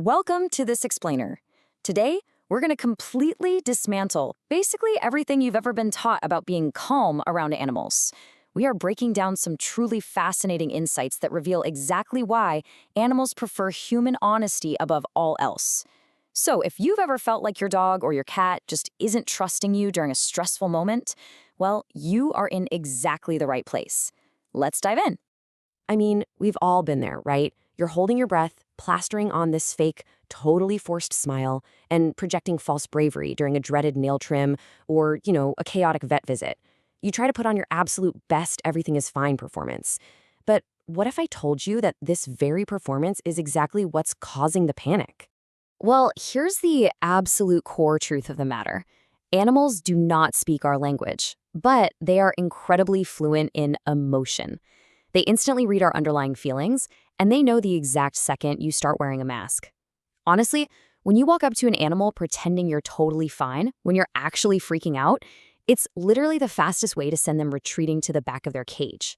Welcome to This Explainer. Today, we're going to completely dismantle basically everything you've ever been taught about being calm around animals. We are breaking down some truly fascinating insights that reveal exactly why animals prefer human honesty above all else. So, if you've ever felt like your dog or your cat just isn't trusting you during a stressful moment, well, you are in exactly the right place. Let's dive in. I mean, we've all been there, right? You're holding your breath, plastering on this fake, totally forced smile, and projecting false bravery during a dreaded nail trim or, a chaotic vet visit. You try to put on your absolute best everything is fine performance. But what if I told you that this very performance is exactly what's causing the panic? Well, here's the absolute core truth of the matter. Animals do not speak our language, but they are incredibly fluent in emotion. They instantly read our underlying feelings, and they know the exact second you start wearing a mask. Honestly, when you walk up to an animal pretending you're totally fine, when you're actually freaking out, it's literally the fastest way to send them retreating to the back of their cage.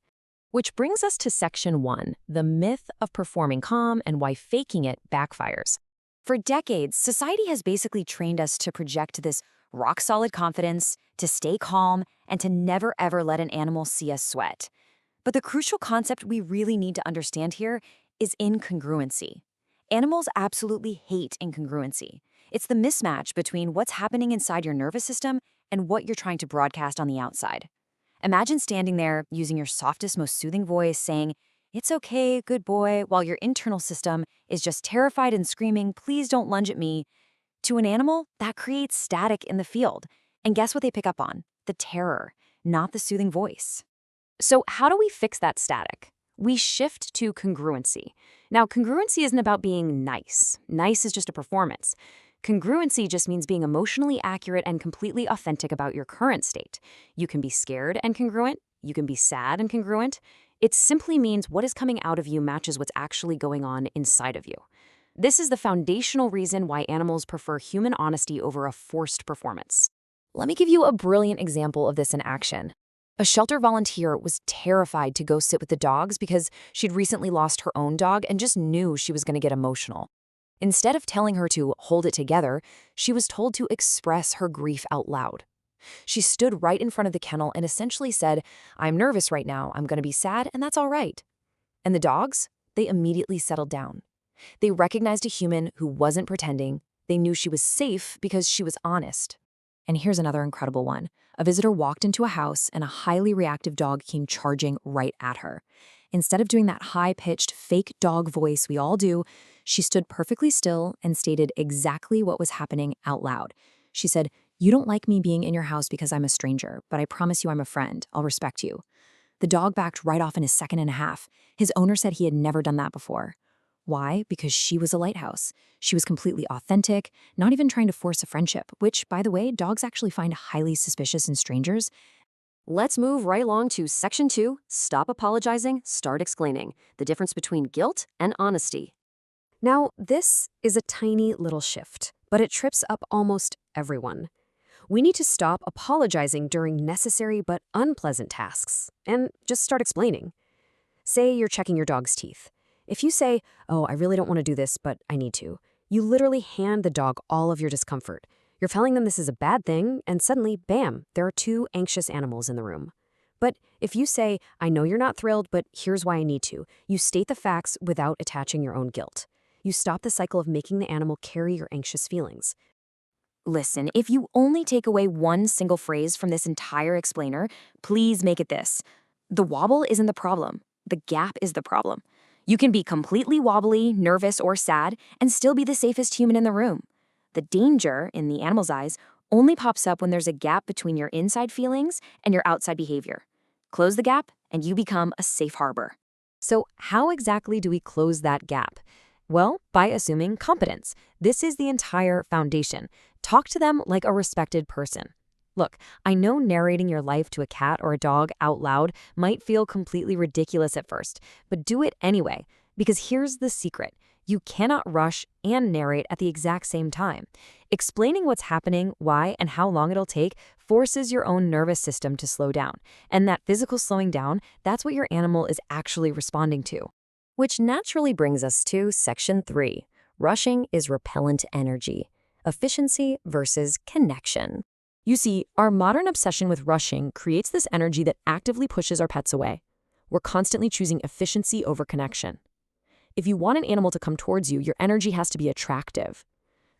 Which brings us to section 1, the myth of performing calm and why faking it backfires. For decades, society has basically trained us to project this rock-solid confidence, to stay calm, and to never ever let an animal see us sweat. But the crucial concept we really need to understand here is incongruency. Animals absolutely hate incongruency. It's the mismatch between what's happening inside your nervous system and what you're trying to broadcast on the outside. Imagine standing there using your softest, most soothing voice saying, "It's okay, good boy," while your internal system is just terrified and screaming, "Please don't lunge at me." To an animal, that creates static in the field. And guess what they pick up on? The terror, not the soothing voice. So how do we fix that static? We shift to congruency. Now, congruency isn't about being nice. Nice is just a performance. Congruency just means being emotionally accurate and completely authentic about your current state. You can be scared and congruent. You can be sad and congruent. It simply means what is coming out of you matches what's actually going on inside of you. This is the foundational reason why animals prefer human honesty over a forced performance. Let me give you a brilliant example of this in action. A shelter volunteer was terrified to go sit with the dogs because she'd recently lost her own dog and just knew she was going to get emotional. Instead of telling her to hold it together, she was told to express her grief out loud. She stood right in front of the kennel and essentially said, "I'm nervous right now, I'm going to be sad, and that's all right." And the dogs, they immediately settled down. They recognized a human who wasn't pretending. They knew she was safe because she was honest. And here's another incredible one. A visitor walked into a house and a highly reactive dog came charging right at her. Instead of doing that high-pitched, fake dog voice we all do, she stood perfectly still and stated exactly what was happening out loud. She said, "You don't like me being in your house because I'm a stranger, but I promise you I'm a friend. I'll respect you." The dog backed right off in a second and a half. His owner said he had never done that before. Why? Because she was a lighthouse. She was completely authentic, not even trying to force a friendship, which, by the way, dogs actually find highly suspicious in strangers. Let's move right along to section 2, stop apologizing, start explaining, the difference between guilt and honesty. Now, this is a tiny little shift, but it trips up almost everyone. We need to stop apologizing during necessary but unpleasant tasks and just start explaining. Say you're checking your dog's teeth. If you say, "Oh, I really don't want to do this, but I need to," you literally hand the dog all of your discomfort. You're telling them this is a bad thing, and suddenly, bam, there are two anxious animals in the room. But if you say, "I know you're not thrilled, but here's why I need to," you state the facts without attaching your own guilt. You stop the cycle of making the animal carry your anxious feelings. Listen, if you only take away one single phrase from this entire explainer, please make it this. The wobble isn't the problem. The gap is the problem. You can be completely wobbly, nervous, or sad and still be the safest human in the room. The danger, in the animal's eyes, only pops up when there's a gap between your inside feelings and your outside behavior. Close the gap, and you become a safe harbor. So how exactly do we close that gap? Well, by assuming competence. This is the entire foundation. Talk to them like a respected person. Look, I know narrating your life to a cat or a dog out loud might feel completely ridiculous at first, but do it anyway, because here's the secret. You cannot rush and narrate at the exact same time. Explaining what's happening, why, and how long it'll take forces your own nervous system to slow down. And that physical slowing down, that's what your animal is actually responding to. Which naturally brings us to section 3, Rushing is repellent energy. Efficiency versus connection. You see, our modern obsession with rushing creates this energy that actively pushes our pets away. We're constantly choosing efficiency over connection. If you want an animal to come towards you, your energy has to be attractive.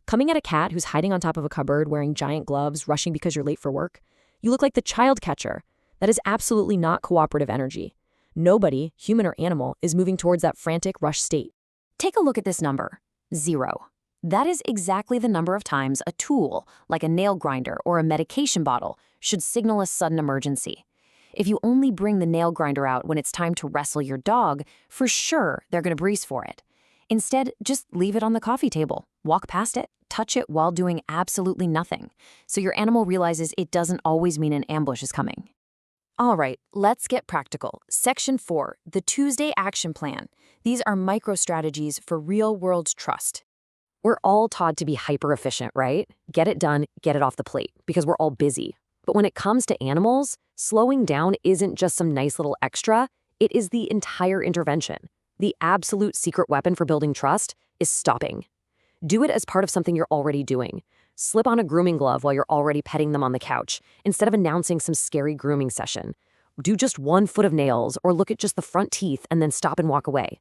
Coming at a cat who's hiding on top of a cupboard wearing giant gloves, rushing because you're late for work, you look like the child catcher. That is absolutely not cooperative energy. Nobody, human or animal, is moving towards that frantic rush state. Take a look at this number, 0. That is exactly the number of times a tool, like a nail grinder or a medication bottle, should signal a sudden emergency. If you only bring the nail grinder out when it's time to wrestle your dog, for sure they're going to breeze for it. Instead, just leave it on the coffee table, walk past it, touch it while doing absolutely nothing, so your animal realizes it doesn't always mean an ambush is coming. All right, let's get practical. Section 4, the Tuesday Action Plan. These are micro-strategies for real-world trust. We're all taught to be hyper-efficient, right? Get it done, get it off the plate, because we're all busy. But when it comes to animals, slowing down isn't just some nice little extra, it is the entire intervention. The absolute secret weapon for building trust is stopping. Do it as part of something you're already doing. Slip on a grooming glove while you're already petting them on the couch, instead of announcing some scary grooming session. Do just 1 foot of nails or look at just the front teeth and then stop and walk away.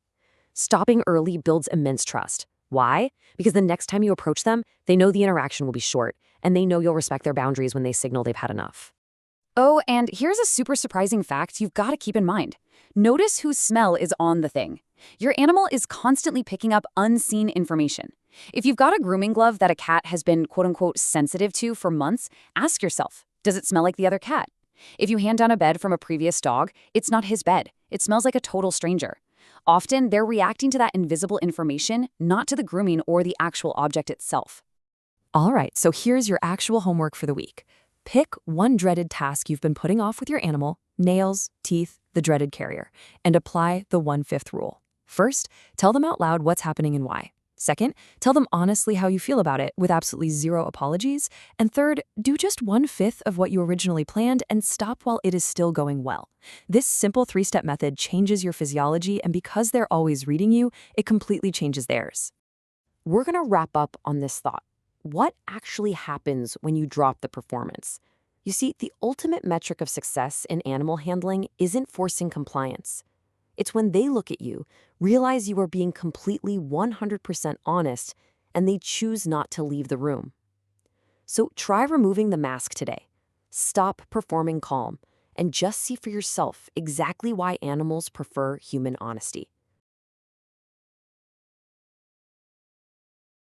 Stopping early builds immense trust. Why? Because the next time you approach them, they know the interaction will be short, and they know you'll respect their boundaries when they signal they've had enough. Oh, and here's a super surprising fact you've got to keep in mind. Notice whose smell is on the thing. Your animal is constantly picking up unseen information. If you've got a grooming glove that a cat has been quote-unquote sensitive to for months, ask yourself, does it smell like the other cat? If you hand down a bed from a previous dog, it's not his bed. It smells like a total stranger. Often, they're reacting to that invisible information, not to the grooming or the actual object itself. All right, so here's your actual homework for the week. Pick one dreaded task you've been putting off with your animal, nails, teeth, the dreaded carrier, and apply the 1/5 rule. First, tell them out loud what's happening and why. Second, tell them honestly how you feel about it with absolutely 0 apologies. And third, do just 1/5 of what you originally planned and stop while it is still going well. This simple 3-step method changes your physiology, and because they're always reading you, it completely changes theirs. We're going to wrap up on this thought. What actually happens when you drop the performance? You see, the ultimate metric of success in animal handling isn't forcing compliance. It's when they look at you, realize you are being completely 100% honest, and they choose not to leave the room. So try removing the mask today. Stop performing calm, and just see for yourself exactly why animals prefer human honesty.